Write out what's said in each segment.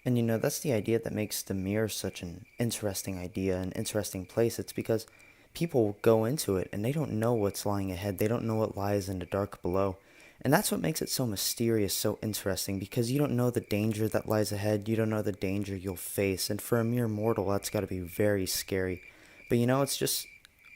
And that's the idea that makes the mirror such an interesting idea, an interesting place. It's because people go into it and they don't know what's lying ahead. They don't know what lies in the dark below. And that's what makes it so mysterious, so interesting, because you don't know the danger that lies ahead. You don't know the danger you'll face. And for a mere mortal, that's got to be very scary. But it's just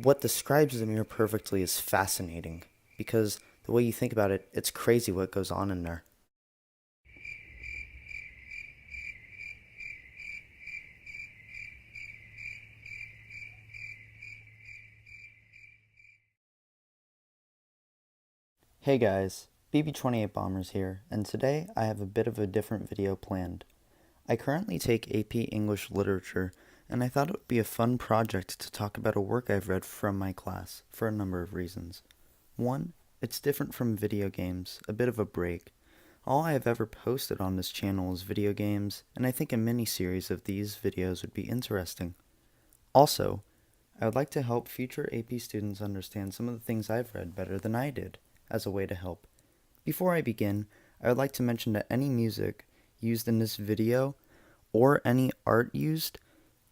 what describes the mirror perfectly is fascinating. Because the way you think about it, it's crazy what goes on in there. Hey guys, BB-28 Bombers here, and today I have a bit of a different video planned. I currently take AP English Literature, and I thought it would be a fun project to talk about a work I've read from my class, for a number of reasons. One, it's different from video games, a bit of a break. All I have ever posted on this channel is video games, and I think a mini-series of these videos would be interesting. Also, I would like to help future AP students understand some of the things I've read better than I did, as a way to help. Before I begin, I would like to mention that any music used in this video or any art used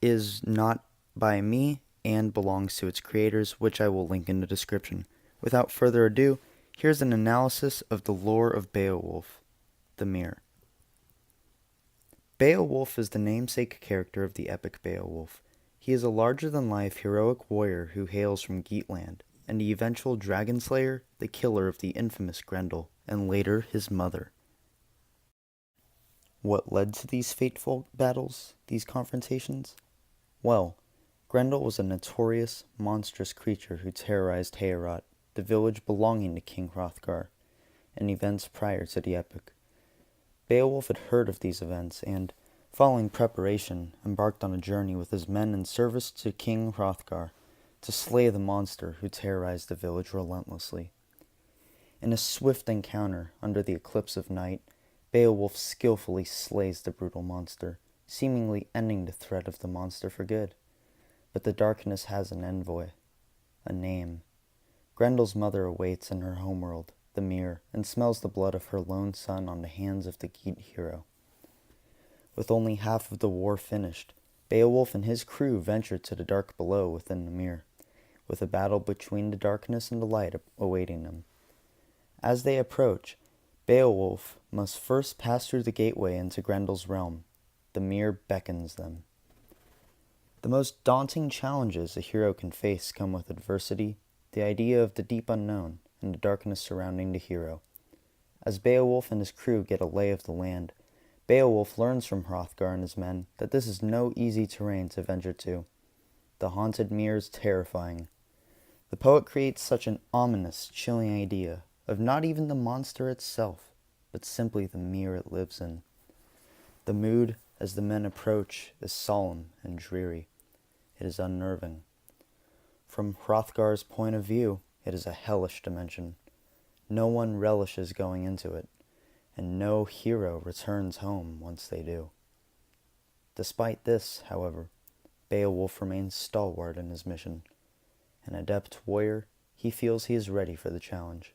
is not by me and belongs to its creators, which I will link in the description. Without further ado, here's an analysis of the lore of Beowulf, the Mirror. Beowulf is the namesake character of the epic Beowulf. He is a larger-than-life heroic warrior who hails from Geatland, and the eventual dragon slayer, the killer of the infamous Grendel, and later his mother. What led to these fateful battles, these confrontations? Well, Grendel was a notorious, monstrous creature who terrorized Heorot, the village belonging to King Hrothgar, in events prior to the epic. Beowulf had heard of these events and, following preparation, embarked on a journey with his men in service to King Hrothgar to slay the monster who terrorized the village relentlessly. In a swift encounter under the eclipse of night, Beowulf skillfully slays the brutal monster, seemingly ending the threat of the monster for good. But the darkness has an envoy, a name. Grendel's mother awaits in her homeworld, the Mere, and smells the blood of her lone son on the hands of the Geat hero. With only half of the war finished, Beowulf and his crew venture to the dark below within the Mere, with a battle between the darkness and the light awaiting them. As they approach, Beowulf must first pass through the gateway into Grendel's realm. The Mere beckons them. The most daunting challenges a hero can face come with adversity, the idea of the deep unknown, and the darkness surrounding the hero. As Beowulf and his crew get a lay of the land, Beowulf learns from Hrothgar and his men that this is no easy terrain to venture to. The haunted Mere is terrifying. The poet creates such an ominous, chilling idea of not even the monster itself, but simply the Mere it lives in. The mood, as the men approach, is solemn and dreary. It is unnerving. From Hrothgar's point of view, it is a hellish dimension. No one relishes going into it, and no hero returns home once they do. Despite this, however, Beowulf remains stalwart in his mission. An adept warrior, he feels he is ready for the challenge.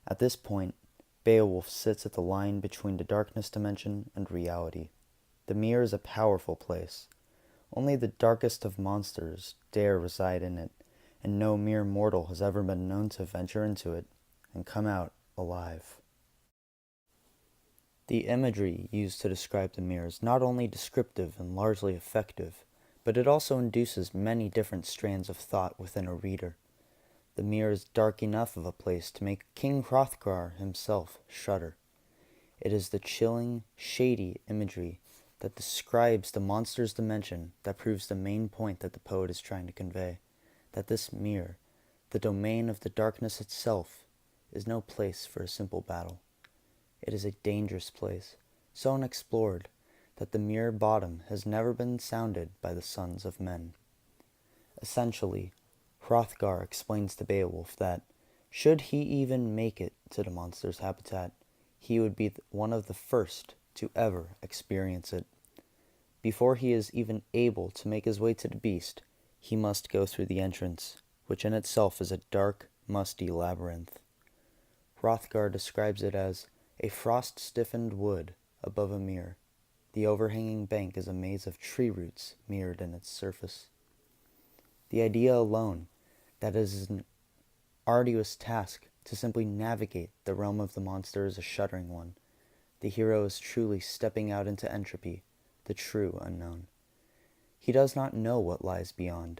At this point, Beowulf sits at the line between the darkness dimension and reality. The Mere is a powerful place. Only the darkest of monsters dare reside in it, and no mere mortal has ever been known to venture into it and come out alive. The imagery used to describe the Mere is not only descriptive and largely effective, but it also induces many different strands of thought within a reader. The Mere is dark enough of a place to make King Hrothgar himself shudder. It is the chilling, shady imagery that describes the monster's dimension that proves the main point that the poet is trying to convey, that this Mere, the domain of the darkness itself, is no place for a simple battle. It is a dangerous place, so unexplored that the Mere bottom has never been sounded by the sons of men. Essentially, Hrothgar explains to Beowulf that, should he even make it to the monster's habitat, he would be one of the first to ever experience it. Before he is even able to make his way to the beast, he must go through the entrance, which in itself is a dark, musty labyrinth. Hrothgar describes it as a frost-stiffened wood above a mere, The overhanging bank is a maze of tree roots mirrored in its surface. The idea alone that it is an arduous task to simply navigate the realm of the monster is a shuddering one. The hero is truly stepping out into entropy, the true unknown. He does not know what lies beyond,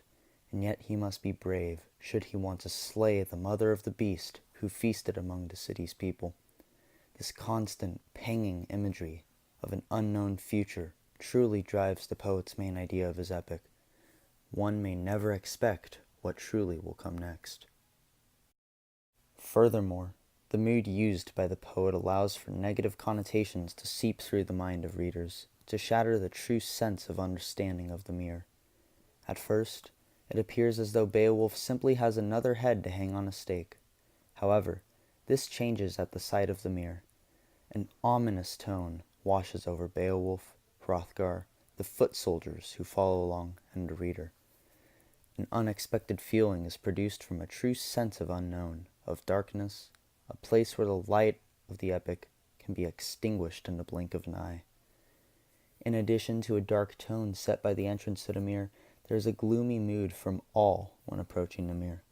and yet he must be brave should he want to slay the mother of the beast who feasted among the city's people. This constant, panging imagery of an unknown future truly drives the poet's main idea of his epic. One may never expect what truly will come next. Furthermore, the mood used by the poet allows for negative connotations to seep through the mind of readers, to shatter the true sense of understanding of the mere. At first, it appears as though Beowulf simply has another head to hang on a stake. However, this changes at the sight of the mere. An ominous tone washes over Beowulf, Hrothgar, the foot soldiers who follow along, and the reader. An unexpected feeling is produced from a true sense of unknown, of darkness, a place where the light of the epic can be extinguished in the blink of an eye. In addition to a dark tone set by the entrance to the mere, there is a gloomy mood from all when approaching the mere.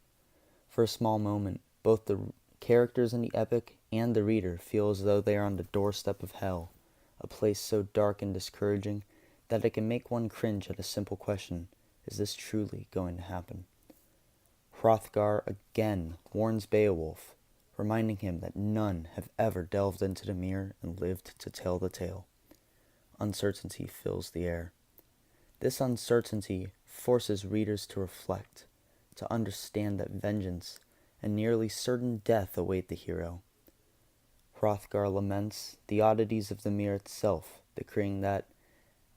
For a small moment, both the characters in the epic and the reader feel as though they are on the doorstep of hell, a place so dark and discouraging that it can make one cringe at a simple question: is this truly going to happen? Hrothgar again warns Beowulf, reminding him that none have ever delved into the mere and lived to tell the tale. Uncertainty fills the air. This uncertainty forces readers to reflect, to understand that vengeance and nearly certain death await the hero. Hrothgar laments the oddities of the mere itself, decreeing that,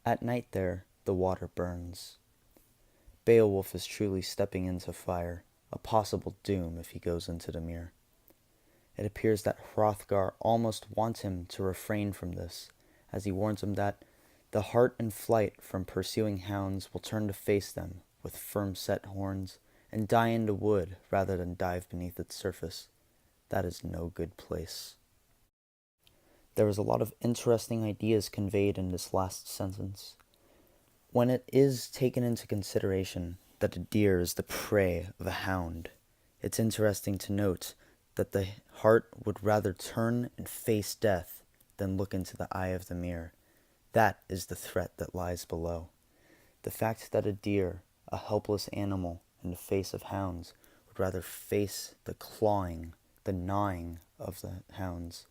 at night there, the water burns. Beowulf is truly stepping into fire, a possible doom if he goes into the mere. It appears that Hrothgar almost wants him to refrain from this, as he warns him that the hart in flight from pursuing hounds will turn to face them with firm-set horns and die in the wood rather than dive beneath its surface. That is no good place. There is a lot of interesting ideas conveyed in this last sentence. When it is taken into consideration that a deer is the prey of a hound, it's interesting to note that the hart would rather turn and face death than look into the eye of the mere. That is the threat that lies below. The fact that a deer, a helpless animal in the face of hounds, would rather face the clawing, the gnawing of the hounds,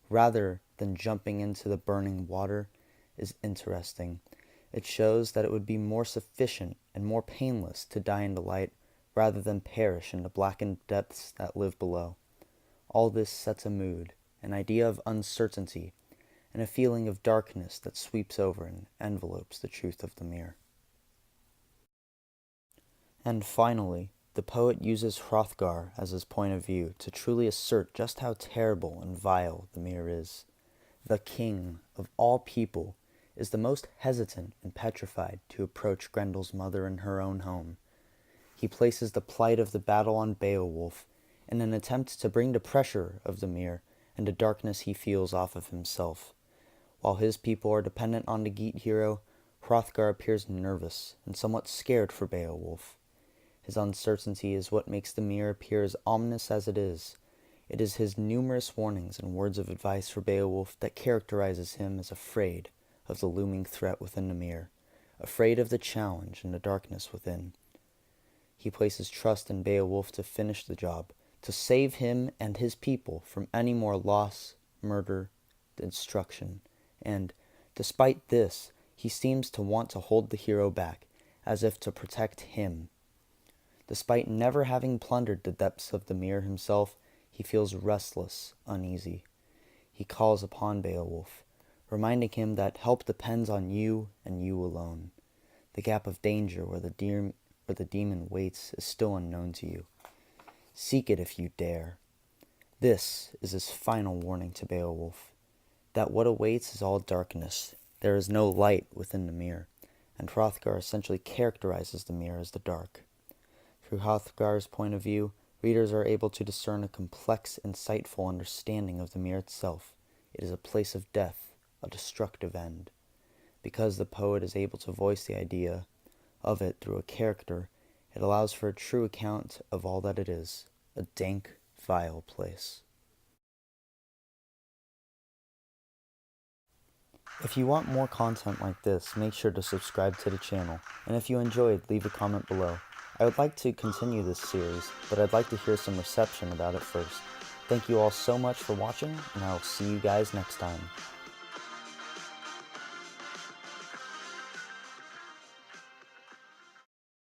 rather than jumping into the burning water, is interesting. It shows that it would be more sufficient and more painless to die in the light rather than perish in the blackened depths that live below. All this sets a mood, an idea of uncertainty, and a feeling of darkness that sweeps over and envelopes the truth of the mere. And finally, the poet uses Hrothgar as his point of view to truly assert just how terrible and vile the mere is. The king of all people is the most hesitant and petrified to approach Grendel's mother in her own home. He places the plight of the battle on Beowulf in an attempt to bring the pressure of the mere and the darkness he feels off of himself. While his people are dependent on the Geat hero, Hrothgar appears nervous and somewhat scared for Beowulf. His uncertainty is what makes the mere appear as ominous as it is. It is his numerous warnings and words of advice for Beowulf that characterizes him as afraid of the looming threat within the mere, afraid of the challenge and the darkness within. He places trust in Beowulf to finish the job, to save him and his people from any more loss, murder, destruction, and, despite this, he seems to want to hold the hero back, as if to protect him. Despite never having plundered the depths of the mere himself, he feels restless, uneasy. He calls upon Beowulf, reminding him that help depends on you and you alone. The gap of danger where the demon waits is still unknown to you. Seek it if you dare. This is his final warning to Beowulf, that what awaits is all darkness. There is no light within the mere, and Hrothgar essentially characterizes the mere as the dark. Through Hrothgar's point of view, readers are able to discern a complex, insightful understanding of the mere itself. It is a place of death, a destructive end. Because the poet is able to voice the idea of it through a character, it allows for a true account of all that it is, a dank, vile place. If you want more content like this, make sure to subscribe to the channel, and if you enjoyed, leave a comment below. I would like to continue this series, but I'd like to hear some reception about it first. Thank you all so much for watching, and I will see you guys next time.